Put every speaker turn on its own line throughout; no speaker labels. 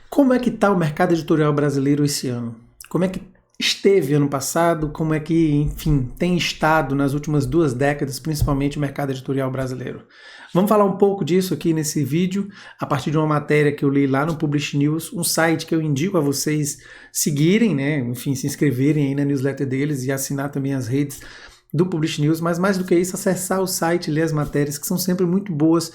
Como é que está o mercado editorial brasileiro esse ano? Como é que esteve ano passado? Como é que, enfim, tem estado nas últimas 2 décadas, principalmente o mercado editorial brasileiro? Vamos falar um pouco disso aqui nesse vídeo, a partir de uma matéria que eu li lá no Publish News, um site que eu indico a vocês seguirem, né? Enfim, se inscreverem aí na newsletter deles e assinar também as redes do Publish News, mas mais do que isso, acessar o site e ler as matérias, que são sempre muito boas,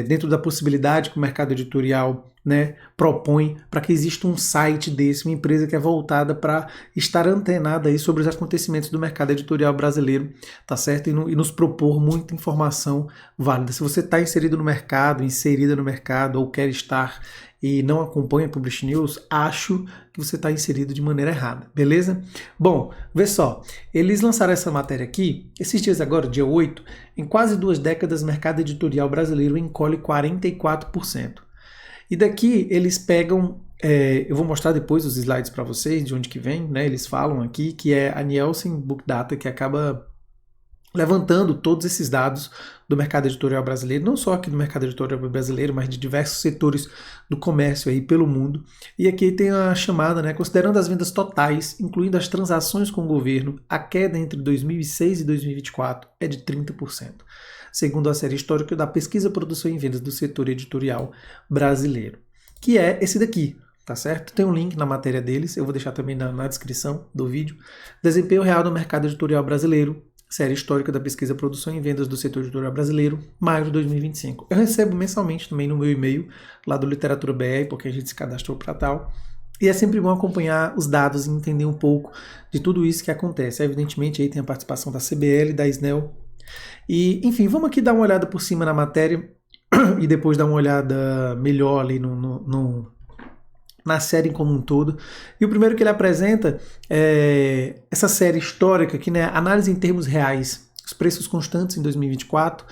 dentro da possibilidade que o mercado editorial, né, propõe para que exista um site desse, uma empresa que é voltada para estar antenada aí sobre os acontecimentos do mercado editorial brasileiro, tá certo? E nos propor muita informação válida. Se você está inserido no mercado, inserida no mercado ou quer estar e não acompanha Publish News, acho que você está inserido de maneira errada, beleza? Bom, vê só, eles lançaram essa matéria aqui, esses dias agora, dia 8, em quase 2 décadas, o mercado editorial brasileiro encolhe 44%. E daqui eles pegam, eu vou mostrar depois os slides para vocês, de onde que vem, né? Eles falam aqui que é a Nielsen Book Data que acaba levantando todos esses dados do mercado editorial brasileiro, não só aqui do mercado editorial brasileiro, mas de diversos setores do comércio aí pelo mundo. E aqui tem a chamada, né, considerando as vendas totais, incluindo as transações com o governo, a queda entre 2006 e 2024 é de 30%, segundo a série histórica da Pesquisa, Produção e Vendas do Setor Editorial Brasileiro, que é esse daqui. Tá certo? Tem um link na matéria deles, eu vou deixar também na descrição do vídeo. Desempenho real do mercado editorial brasileiro, série histórica da Pesquisa, Produção e Vendas do Setor Editorial Brasileiro, maio de 2025. Eu recebo mensalmente também no meu e-mail, lá do Literatura BR, porque a gente se cadastrou para tal. E é sempre bom acompanhar os dados e entender um pouco de tudo isso que acontece. Evidentemente, aí tem a participação da CBL, da SNEL. E, enfim, vamos aqui dar uma olhada por cima na matéria e depois dar uma olhada melhor ali na série como um todo. E o primeiro que ele apresenta é essa série histórica aqui, né? Análise em termos reais, os preços constantes em 2024,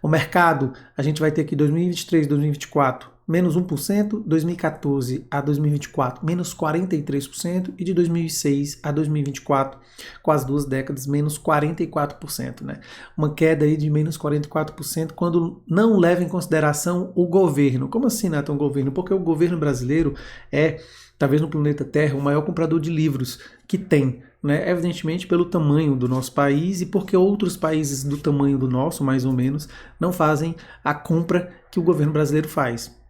o mercado, a gente vai ter aqui 2023 e 2024 menos 1%, 2014 a 2024 menos 43% e de 2006 a 2024, quase 2 décadas, menos 44%, né? Uma queda aí de menos 44% quando não leva em consideração o governo. Como assim, Nathan, o governo? Porque o governo brasileiro é, talvez no planeta Terra, o maior comprador de livros que tem, né? Evidentemente pelo tamanho do nosso país e porque outros países do tamanho do nosso, mais ou menos, não fazem a compra que o governo brasileiro faz.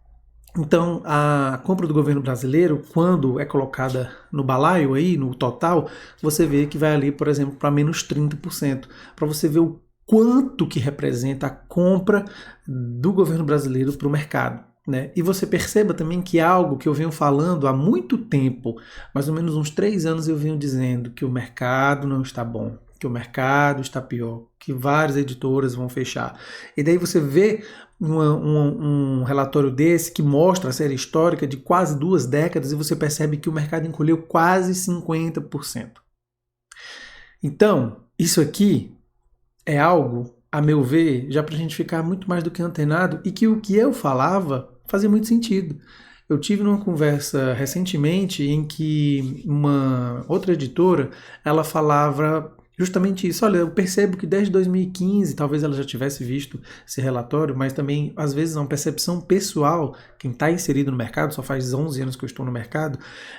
Então, a compra do governo brasileiro, quando é colocada no balaio, aí, no total, você vê que vai ali, por exemplo, para menos 30%, para você ver o quanto que representa a compra do governo brasileiro para o mercado. Né? E você perceba também que é algo que eu venho falando há muito tempo, mais ou menos uns 3 anos eu venho dizendo que o mercado não está bom, que o mercado está pior, que várias editoras vão fechar. E daí você vê um relatório desse que mostra a série histórica de quase 2 décadas e você percebe que o mercado encolheu quase 50%. Então, isso aqui é algo, a meu ver, já para a gente ficar muito mais do que antenado e que o que eu falava fazia muito sentido. Eu tive numa conversa recentemente em que uma outra editora, ela falava justamente isso. Olha, eu percebo que desde 2015, talvez ela já tivesse visto esse relatório, mas também, às vezes, é uma percepção pessoal, quem está inserido no mercado, só faz 11 anos que eu estou no mercado,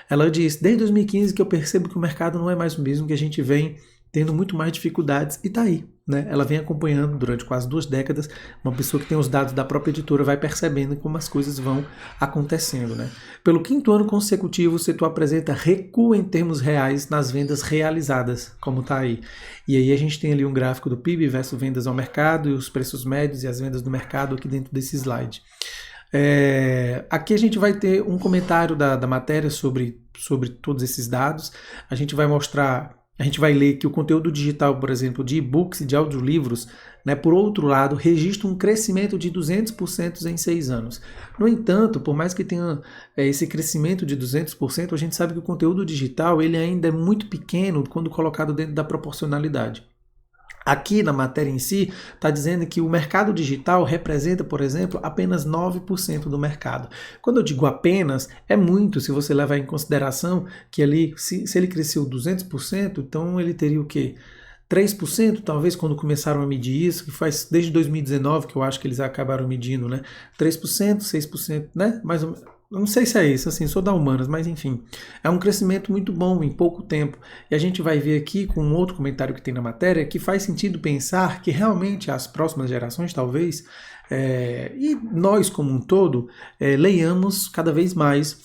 ela diz, desde 2015 que eu percebo que o mercado não é mais o mesmo, que a gente vem tendo muito mais dificuldades, e tá aí, né? Ela vem acompanhando durante quase 2 décadas, uma pessoa que tem os dados da própria editora vai percebendo como as coisas vão acontecendo, né? Pelo 5º ano consecutivo, o setor apresenta recuo em termos reais nas vendas realizadas, como tá aí. E aí a gente tem ali um gráfico do PIB versus vendas ao mercado e os preços médios e as vendas do mercado aqui dentro desse slide. Aqui a gente vai ter um comentário da matéria sobre todos esses dados. A gente vai ler que o conteúdo digital, por exemplo, de e-books e de audiolivros, né, por outro lado, registra um crescimento de 200% em 6 anos. No entanto, por mais que tenha esse crescimento de 200%, a gente sabe que o conteúdo digital ele ainda é muito pequeno quando colocado dentro da proporcionalidade. Aqui na matéria em si, está dizendo que o mercado digital representa, por exemplo, apenas 9% do mercado. Quando eu digo apenas, é muito se você levar em consideração que ali, se ele cresceu 200%, então ele teria o quê? 3%, talvez, quando começaram a medir isso, que faz desde 2019 que eu acho que eles acabaram medindo, né? 3%, 6%, né? Mais ou menos. Eu não sei se é isso, assim, sou da humanas, mas enfim, é um crescimento muito bom em pouco tempo. E a gente vai ver aqui com um outro comentário que tem na matéria que faz sentido pensar que realmente as próximas gerações, talvez, e nós como um todo, leiamos cada vez mais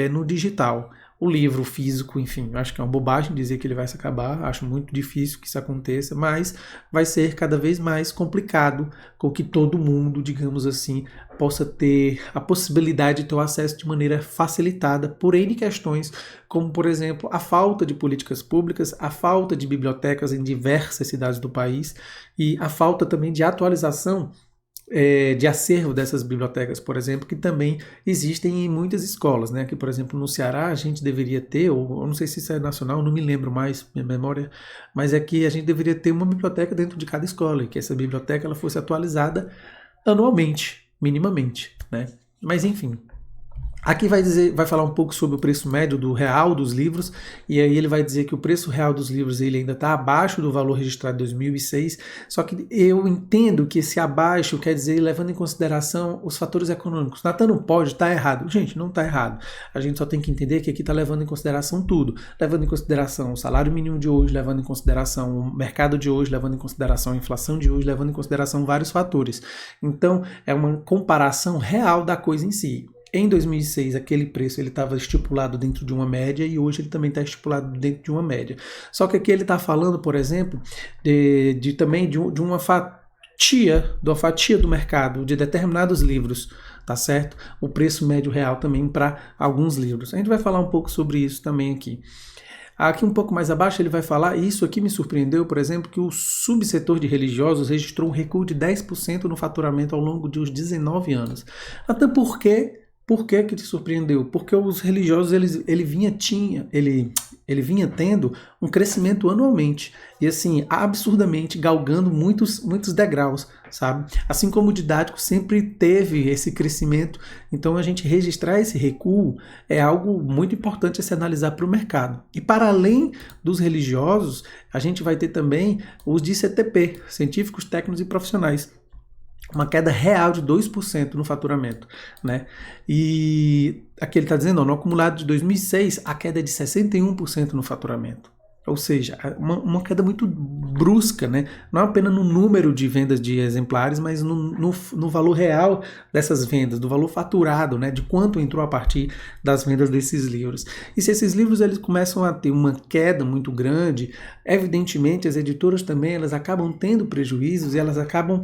no digital. O livro físico, enfim, acho que é uma bobagem dizer que ele vai se acabar, acho muito difícil que isso aconteça, mas vai ser cada vez mais complicado com que todo mundo, digamos assim, possa ter a possibilidade de ter o acesso de maneira facilitada por N questões, como, por exemplo, a falta de políticas públicas, a falta de bibliotecas em diversas cidades do país e a falta também de atualização de acervo dessas bibliotecas, por exemplo, que também existem em muitas escolas, né? Que, por exemplo, no Ceará a gente deveria ter, ou não sei se isso é nacional, não me lembro mais, minha memória, mas é que a gente deveria ter uma biblioteca dentro de cada escola e que essa biblioteca ela fosse atualizada anualmente, minimamente, né? Mas enfim. Aqui vai falar um pouco sobre o preço médio do real dos livros, e aí ele vai dizer que o preço real dos livros ele ainda está abaixo do valor registrado em 2006, só que eu entendo que esse abaixo quer dizer levando em consideração os fatores econômicos. Natan não pode estar errado. Gente, não está errado. A gente só tem que entender que aqui está levando em consideração tudo. Levando em consideração o salário mínimo de hoje, levando em consideração o mercado de hoje, levando em consideração a inflação de hoje, levando em consideração vários fatores. Então, é uma comparação real da coisa em si. Em 2006, aquele preço ele estava estipulado dentro de uma média e hoje ele também está estipulado dentro de uma média. Só que aqui ele está falando, por exemplo, também de uma fatia do mercado, de determinados livros, tá certo? O preço médio real também para alguns livros. A gente vai falar um pouco sobre isso também aqui. Aqui um pouco mais abaixo ele vai falar, e isso aqui me surpreendeu, por exemplo, que o subsetor de religiosos registrou um recuo de 10% no faturamento ao longo de uns 19 anos. Até porque... Por que te surpreendeu? Porque os religiosos ele vinha tendo um crescimento anualmente e assim absurdamente galgando muitos degraus, sabe? Assim como o didático sempre teve esse crescimento, então a gente registrar esse recuo é algo muito importante a se analisar para o mercado. E para além dos religiosos, a gente vai ter também os de CTP, científicos, técnicos e profissionais. Uma queda real de 2% no faturamento, né? E aqui ele está dizendo, no acumulado de 2006, a queda é de 61% no faturamento. Ou seja, uma queda muito brusca, né? Não apenas no número de vendas de exemplares, mas no valor real dessas vendas, do valor faturado, né? De quanto entrou a partir das vendas desses livros. E se esses livros eles começam a ter uma queda muito grande, evidentemente as editoras também elas acabam tendo prejuízos e elas acabam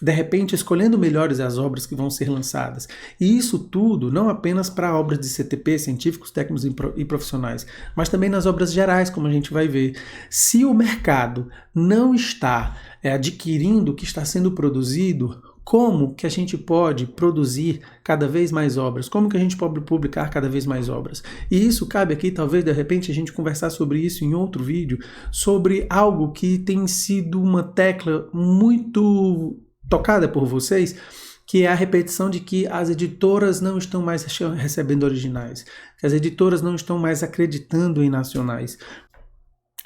de repente escolhendo melhores as obras que vão ser lançadas. E isso tudo não apenas para obras de CTP, científicos, técnicos e profissionais, mas também nas obras gerais, como a gente vai ver. Se o mercado não está adquirindo o que está sendo produzido, como que a gente pode produzir cada vez mais obras? Como que a gente pode publicar cada vez mais obras? E isso cabe aqui, talvez, de repente, a gente conversar sobre isso em outro vídeo, sobre algo que tem sido uma tecla muito tocada por vocês, que é a repetição de que as editoras não estão mais recebendo originais, que as editoras não estão mais acreditando em nacionais.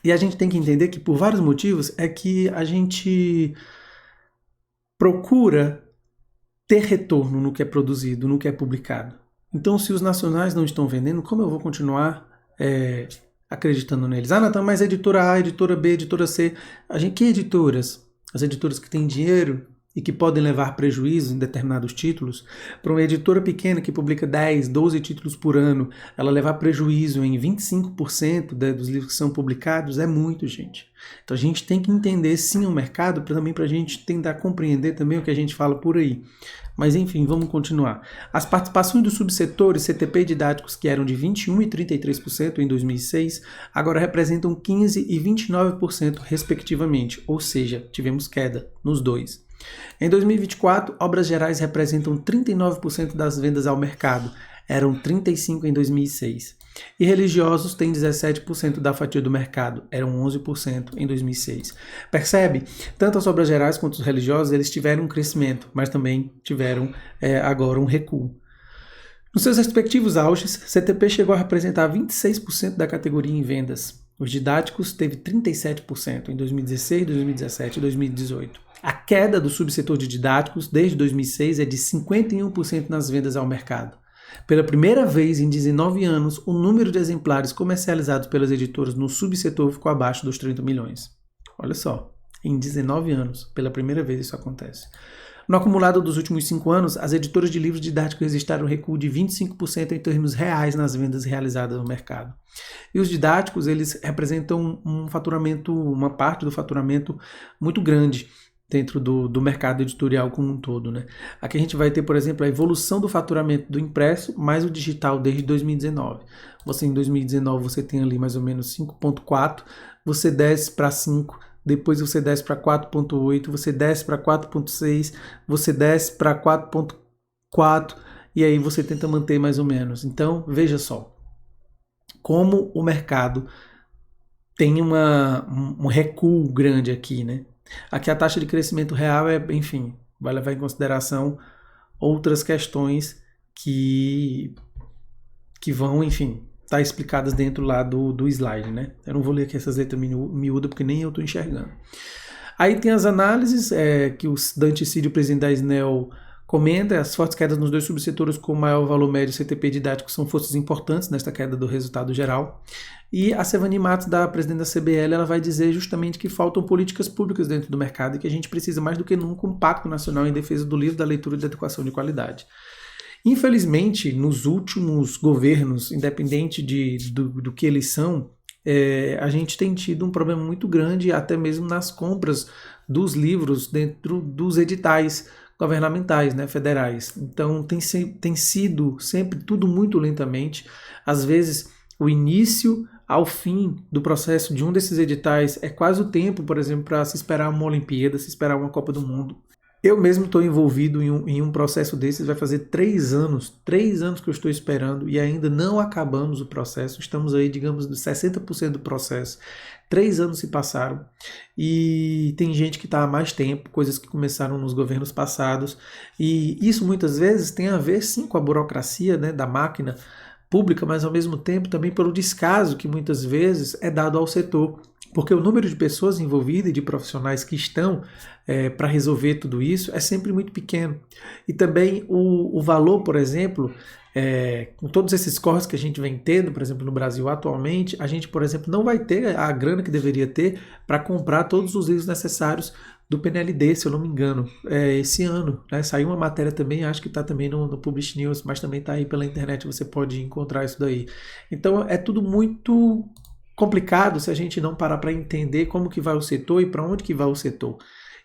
E a gente tem que entender que, por vários motivos, é que a gente procura ter retorno no que é produzido, no que é publicado. Então, se os nacionais não estão vendendo, como eu vou continuar acreditando neles? Ah, Natan, mas editora A, editora B, editora C. Que editoras? As editoras que têm dinheiro e que podem levar prejuízo em determinados títulos. Para uma editora pequena que publica 10, 12 títulos por ano, ela levar prejuízo em 25% dos livros que são publicados é muito, gente. Então a gente tem que entender sim o mercado, também para a gente tentar compreender também o que a gente fala por aí. Mas enfim, vamos continuar. As participações dos subsetores CTP didáticos, que eram de 21% e 33% em 2006, agora representam 15% e 29% respectivamente, ou seja, tivemos queda nos dois. Em 2024, obras gerais representam 39% das vendas ao mercado, eram 35% em 2006. E religiosos têm 17% da fatia do mercado, eram 11% em 2006. Percebe? Tanto as obras gerais quanto os religiosos, eles tiveram um crescimento, mas também tiveram agora um recuo. Nos seus respectivos auges, CTP chegou a representar 26% da categoria em vendas. Os didáticos teve 37% em 2016, 2017 e 2018. A queda do subsetor de didáticos desde 2006 é de 51% nas vendas ao mercado. Pela primeira vez em 19 anos, o número de exemplares comercializados pelas editoras no subsetor ficou abaixo dos 30 milhões. Olha só, em 19 anos, pela primeira vez isso acontece. No acumulado dos últimos 5 anos, as editoras de livros didáticos registraram um recuo de 25% em termos reais nas vendas realizadas no mercado. E os didáticos, eles representam um faturamento, uma parte do faturamento muito grande dentro do mercado editorial como um todo, né? Aqui a gente vai ter, por exemplo, a evolução do faturamento do impresso mais o digital desde 2019. Você em 2019 você tem ali mais ou menos 5,4, você desce para 5, depois você desce para 4,8, você desce para 4,6, você desce para 4,4 e aí você tenta manter mais ou menos. Então, veja só, como o mercado tem um recuo grande aqui, né? Aqui a taxa de crescimento real enfim, vai levar em consideração outras questões que vão, enfim, estar explicadas dentro lá do slide, né? Eu não vou ler aqui essas letras miúdas porque nem eu estou enxergando. Aí tem as análises que o Dante Cídio, presidente da SNEL, comenta. As fortes quedas nos dois subsetores com maior valor médio CTP didático são forças importantes nesta queda do resultado geral. E a Sevani Matos, da presidente da CBL, ela vai dizer justamente que faltam políticas públicas dentro do mercado e que a gente precisa mais do que nunca um pacto nacional em defesa do livro, da leitura e da educação de qualidade. Infelizmente, nos últimos governos, independente do que eles são, a gente tem tido um problema muito grande até mesmo nas compras dos livros dentro dos editais governamentais, né, federais. Então tem sido sempre tudo muito lentamente. Às vezes o início ao fim do processo de um desses editais é quase o tempo, por exemplo, para se esperar uma Olimpíada, se esperar uma Copa do Mundo. Eu mesmo estou envolvido em um processo desses, vai fazer 3 anos que eu estou esperando e ainda não acabamos o processo. Estamos aí, digamos, de 60% do processo. 3 anos se passaram e tem gente que está há mais tempo, coisas que começaram nos governos passados. E isso muitas vezes tem a ver sim com a burocracia, né, da máquina pública, mas ao mesmo tempo também pelo descaso que muitas vezes é dado ao setor. Porque o número de pessoas envolvidas e de profissionais que estão para resolver tudo isso é sempre muito pequeno. E também o valor, por exemplo, com todos esses corres que a gente vem tendo, por exemplo, no Brasil atualmente, a gente, por exemplo, não vai ter a grana que deveria ter para comprar todos os livros necessários do PNLD, se eu não me engano, esse ano. Né? Saiu uma matéria também, acho que está também no Publish News, mas também está aí pela internet, você pode encontrar isso daí. Então é tudo muito complicado se a gente não parar para entender como que vai o setor e para onde que vai o setor.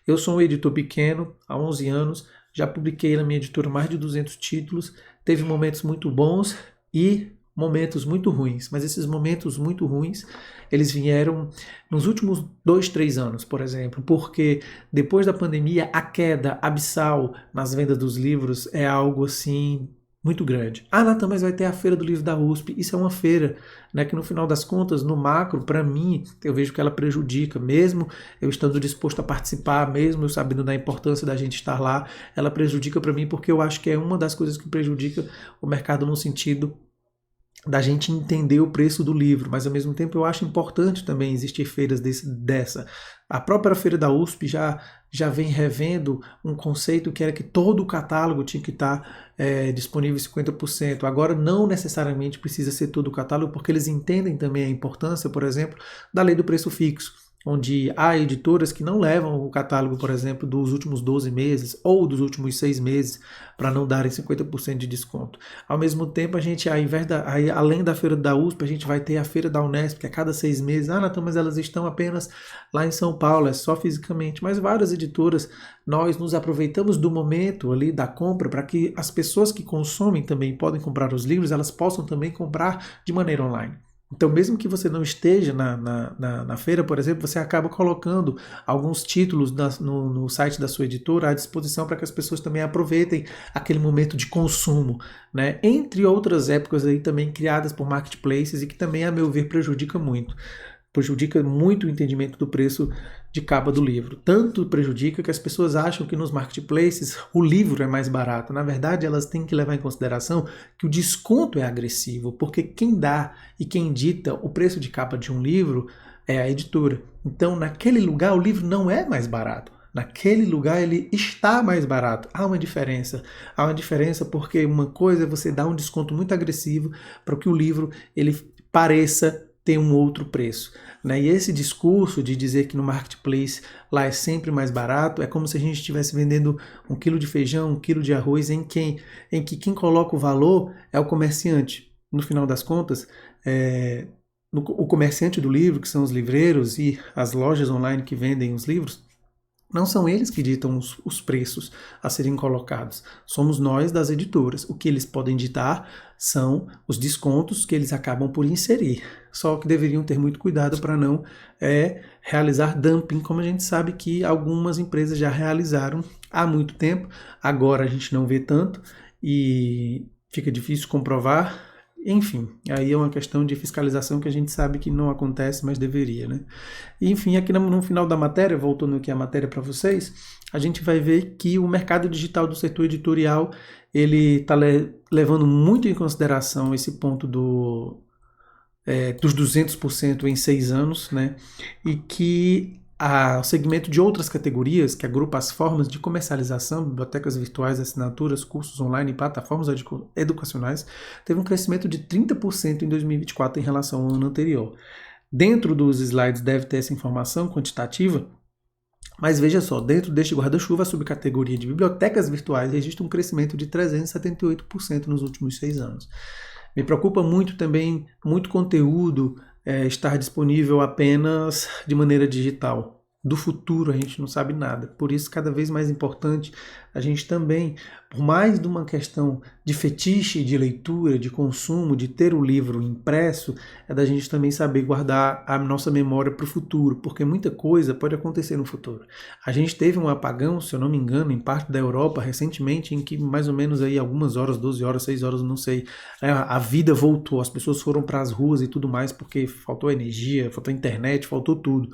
Eu sou um editor pequeno, há 11 anos, já publiquei na minha editora mais de 200 títulos, teve momentos muito bons e momentos muito ruins, mas esses momentos muito ruins, eles vieram nos últimos 2, 3 anos, por exemplo, porque depois da pandemia, a queda abissal nas vendas dos livros é algo assim muito grande. Ah, Natan, mas vai ter a Feira do Livro da USP. Isso é uma feira, né, que no final das contas, no macro, para mim, eu vejo que ela prejudica, mesmo eu estando disposto a participar, mesmo eu sabendo da importância da gente estar lá, ela prejudica para mim porque eu acho que é uma das coisas que prejudica o mercado no sentido da gente entender o preço do livro, mas ao mesmo tempo eu acho importante também existir feiras dessa. A própria Feira da USP já vem revendo um conceito que era que todo o catálogo tinha que estar disponível 50%. Agora não necessariamente precisa ser todo o catálogo, porque eles entendem também a importância, por exemplo, da lei do preço fixo, onde há editoras que não levam o catálogo, por exemplo, dos últimos 12 meses ou dos últimos 6 meses para não darem 50% de desconto. Ao mesmo tempo, a gente, além da Feira da USP, a gente vai ter a Feira da Unesp, que a cada 6 meses, Natan, mas elas estão apenas lá em São Paulo, é só fisicamente. Mas várias editoras, nós nos aproveitamos do momento ali da compra para que as pessoas que consomem também podem comprar os livros, elas possam também comprar de maneira online. Então, mesmo que você não esteja na feira, por exemplo, você acaba colocando alguns títulos no site da sua editora à disposição para que as pessoas também aproveitem aquele momento de consumo, né? Entre outras épocas aí também criadas por marketplaces e que também, a meu ver, prejudica muito o entendimento do preço de capa do livro. Tanto prejudica que as pessoas acham que nos marketplaces o livro é mais barato. Na verdade, elas têm que levar em consideração que o desconto é agressivo, porque quem dá e quem dita o preço de capa de um livro é a editora. Então, naquele lugar, o livro não é mais barato. naquele lugar ele está mais barato. Há uma diferença. Há uma diferença porque uma coisa é você dar um desconto muito agressivo para que o livro ele pareça ter um outro preço. Né? E esse discurso de dizer que no marketplace lá é sempre mais barato, é como se a gente estivesse vendendo 1 quilo de feijão, 1 quilo de arroz, em que quem coloca o valor é o comerciante. No final das contas, o comerciante do livro, que são os livreiros e as lojas online que vendem os livros, não são eles que ditam os preços a serem colocados. Somos nós das editoras. O que eles podem ditar são os descontos que eles acabam por inserir. Só que deveriam ter muito cuidado para não realizar dumping, como a gente sabe que algumas empresas já realizaram há muito tempo. Agora a gente não vê tanto e fica difícil comprovar. Enfim, aí é uma questão de fiscalização que a gente sabe que não acontece, mas deveria, né? E, enfim, aqui no final da matéria, voltando aqui a matéria para vocês, a gente vai ver que o mercado digital do setor editorial, ele está levando muito em consideração esse ponto dos 200% em 6 anos, né? E que o segmento de outras categorias, que agrupa as formas de comercialização, bibliotecas virtuais, assinaturas, cursos online e plataformas educacionais, teve um crescimento de 30% em 2024 em relação ao ano anterior. Dentro dos slides deve ter essa informação quantitativa, mas veja só, dentro deste guarda-chuva, a subcategoria de bibliotecas virtuais registra um crescimento de 378% nos últimos 6 anos. Me preocupa muito também, muito conteúdo estar disponível apenas de maneira digital. Do futuro a gente não sabe nada. Por isso, cada vez mais importante a gente também, por mais de uma questão de fetiche, de leitura, de consumo, de ter o livro impresso, é da gente também saber guardar a nossa memória para o futuro, porque muita coisa pode acontecer no futuro. A gente teve um apagão, se eu não me engano, em parte da Europa recentemente, em que mais ou menos aí algumas horas, 12 horas, 6 horas, não sei, a vida voltou, as pessoas foram para as ruas e tudo mais, porque faltou energia, faltou internet, faltou tudo.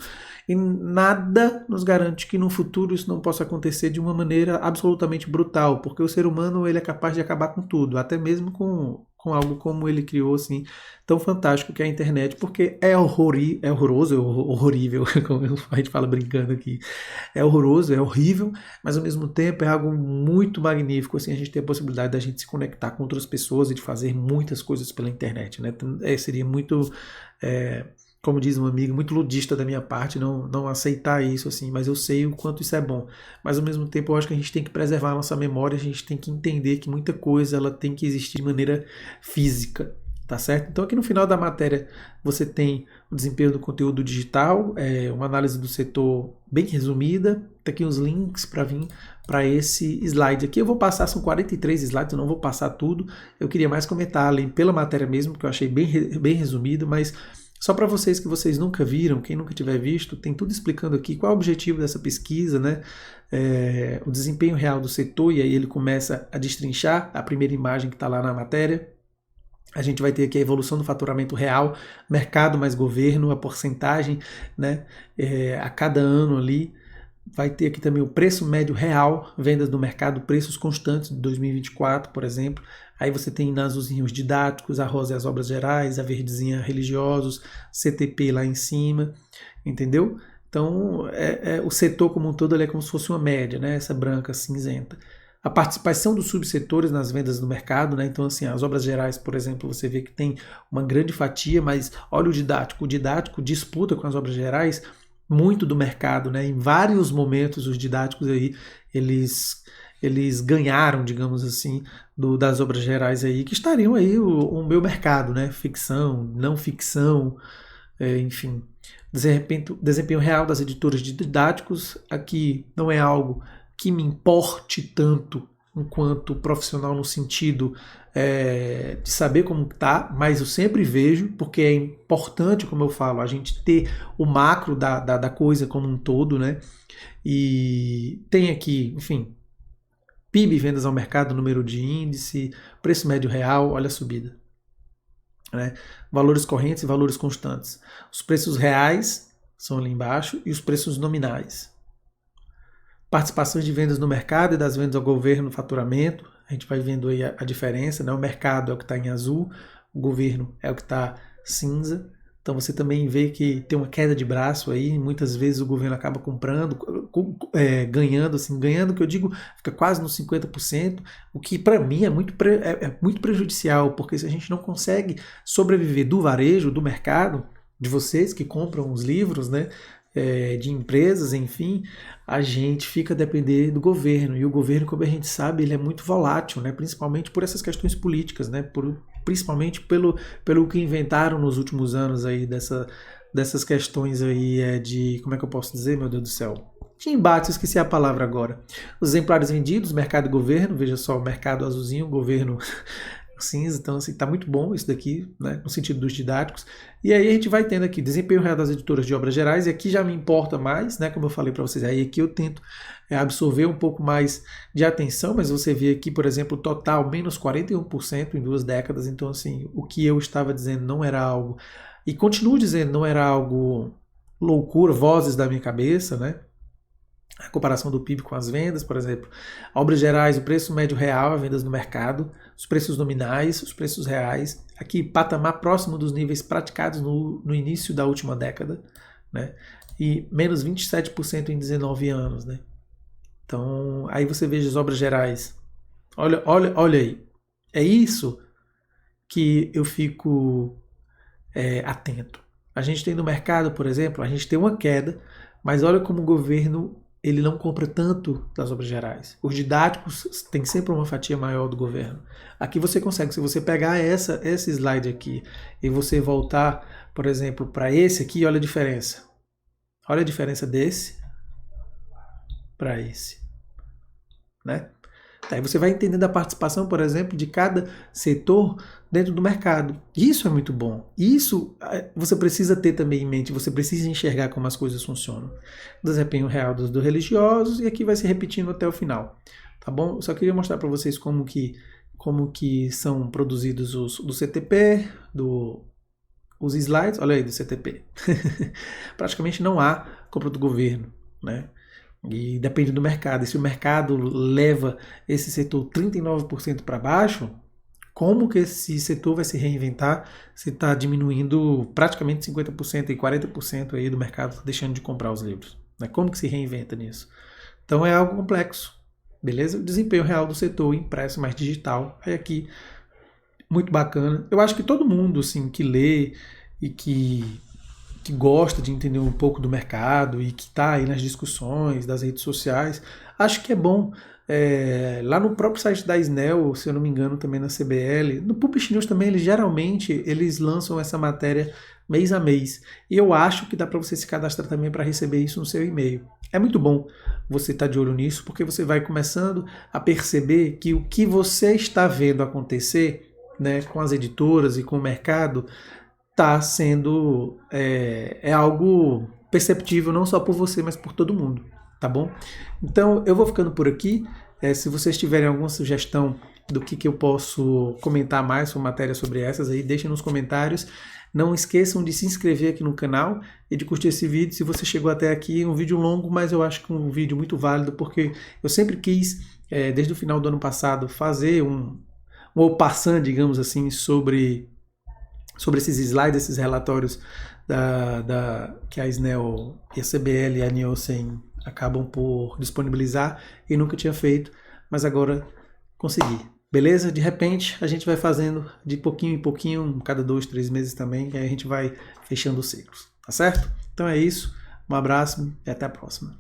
E nada nos garante que no futuro isso não possa acontecer de uma maneira absolutamente brutal, porque o ser humano ele é capaz de acabar com tudo, até mesmo com algo como ele criou, assim, tão fantástico que é a internet, porque é horroroso, é horrível, como a gente fala brincando aqui, é horroroso, é horrível, mas ao mesmo tempo é algo muito magnífico, assim, a gente tem a possibilidade da gente se conectar com outras pessoas e de fazer muitas coisas pela internet, né? Seria muito... como diz um amigo, muito ludista da minha parte não aceitar isso, assim, mas eu sei o quanto isso é bom. Mas ao mesmo tempo eu acho que a gente tem que preservar a nossa memória, a gente tem que entender que muita coisa ela tem que existir de maneira física, tá certo? Então aqui no final da matéria você tem o desempenho do conteúdo digital, uma análise do setor bem resumida, tá aqui os links para vir para esse slide aqui. Eu vou passar, são 43 slides, eu não vou passar tudo, eu queria mais comentar ali pela matéria mesmo, que eu achei bem resumido, mas... Só para vocês que vocês nunca viram, quem nunca tiver visto, tem tudo explicando aqui qual é o objetivo dessa pesquisa, né? O desempenho real do setor, e aí ele começa a destrinchar a primeira imagem que está lá na matéria. A gente vai ter aqui a evolução do faturamento real, mercado mais governo, a porcentagem, né? A cada ano ali. Vai ter aqui também o preço médio real, vendas no mercado, preços constantes de 2024, por exemplo. Aí você tem na azulzinha os didáticos, a rosa e as obras gerais, a verdezinha religiosos, CTP lá em cima, entendeu? Então, o setor como um todo ele é como se fosse uma média, né? Essa branca cinzenta. A participação dos subsetores nas vendas no mercado, né? Então, assim, as obras gerais, por exemplo, você vê que tem uma grande fatia, mas olha o didático disputa com as obras gerais muito do mercado, né? Em vários momentos os didáticos aí, eles ganharam, digamos assim, das obras gerais aí, que estariam aí o meu mercado, né? Ficção, não ficção, enfim. Desempenho real das editoras de didáticos, aqui não é algo que me importe tanto enquanto profissional no sentido de saber como está, mas eu sempre vejo, porque é importante, como eu falo, a gente ter o macro da coisa como um todo, né? E tem aqui, enfim, PIB, vendas ao mercado, número de índice, preço médio real, olha a subida. Né? Valores correntes e valores constantes. Os preços reais são ali embaixo e os preços nominais. Participações de vendas no mercado e das vendas ao governo no faturamento. A gente vai vendo aí a diferença, né? O mercado é o que está em azul, o governo é o que está cinza, Então você também vê que tem uma queda de braço aí, muitas vezes o governo acaba comprando, ganhando, assim, ganhando, que eu digo, fica quase nos 50%, o que para mim é muito prejudicial, porque se a gente não consegue sobreviver do varejo, do mercado, de vocês que compram os livros, né, de empresas, enfim, a gente fica a depender do governo. E o governo, como a gente sabe, ele é muito volátil, né? Principalmente por essas questões políticas, né? Principalmente pelo que inventaram nos últimos anos aí dessas questões aí como é que eu posso dizer, meu Deus do céu? De embate, eu esqueci a palavra agora. Os exemplares vendidos, mercado e governo, veja só, o mercado azulzinho, o governo cinza, então assim, tá muito bom isso daqui, né, no sentido dos didáticos. E aí a gente vai tendo aqui desempenho real das editoras de obras gerais, e aqui já me importa mais, né, como eu falei para vocês, aí aqui eu tento absorver um pouco mais de atenção, mas você vê aqui, por exemplo, o total menos 41% em 2 décadas, então assim, o que eu estava dizendo não era algo, e continuo dizendo, não era algo loucura, vozes da minha cabeça, né, a comparação do PIB com as vendas, por exemplo. Obras gerais, o preço médio real, as vendas no mercado, os preços nominais, os preços reais. Aqui, patamar próximo dos níveis praticados no início da última década, né? E menos 27% em 19 anos, né? Então, aí você veja as obras gerais. Olha aí. É isso que eu fico atento. A gente tem no mercado, por exemplo, a gente tem uma queda, mas olha como o governo ele não compra tanto das obras gerais. Os didáticos têm sempre uma fatia maior do governo. Aqui você consegue, se você pegar esse slide aqui e você voltar, por exemplo, para esse aqui, olha a diferença. Olha a diferença desse para esse, né? Aí você vai entendendo a participação, por exemplo, de cada setor dentro do mercado. Isso é muito bom. Isso você precisa ter também em mente, você precisa enxergar como as coisas funcionam. Desempenho real dos religiosos, e aqui vai se repetindo até o final. Tá bom? Eu só queria mostrar para vocês como que são produzidos do CTP, os slides, olha aí, do CTP. Praticamente não há compra do governo, né? E depende do mercado. E se o mercado leva esse setor 39% para baixo, como que esse setor vai se reinventar se está diminuindo praticamente 50% e 40% aí do mercado deixando de comprar os livros? Né? Como que se reinventa nisso? Então é algo complexo, beleza? O desempenho real do setor impresso mais digital é aqui muito bacana. Eu acho que todo mundo assim, que lê e que gosta de entender um pouco do mercado e que está aí nas discussões das redes sociais, acho que é bom. Lá no próprio site da Snell, se eu não me engano, também na CBL, no Publish News também, eles lançam essa matéria mês a mês. E eu acho que dá para você se cadastrar também para receber isso no seu e-mail. É muito bom você estar de olho nisso, porque você vai começando a perceber que o que você está vendo acontecer, né, com as editoras e com o mercado está sendo algo perceptível não só por você, mas por todo mundo, tá bom? Então eu vou ficando por aqui. Se vocês tiverem alguma sugestão do que eu posso comentar mais sobre matéria sobre essas aí, deixem nos comentários. Não esqueçam de se inscrever aqui no canal e de curtir esse vídeo. Se você chegou até aqui, é um vídeo longo, mas eu acho que é um vídeo muito válido, porque eu sempre quis, desde o final do ano passado, fazer um en passant, digamos assim, sobre esses slides, esses relatórios que a Snell e a CBL e a Nielsen acabam por disponibilizar, e nunca tinha feito, mas agora consegui. Beleza? De repente a gente vai fazendo de pouquinho em pouquinho, cada 2, 3 meses também, e aí a gente vai fechando os ciclos, tá certo? Então é isso, um abraço e até a próxima.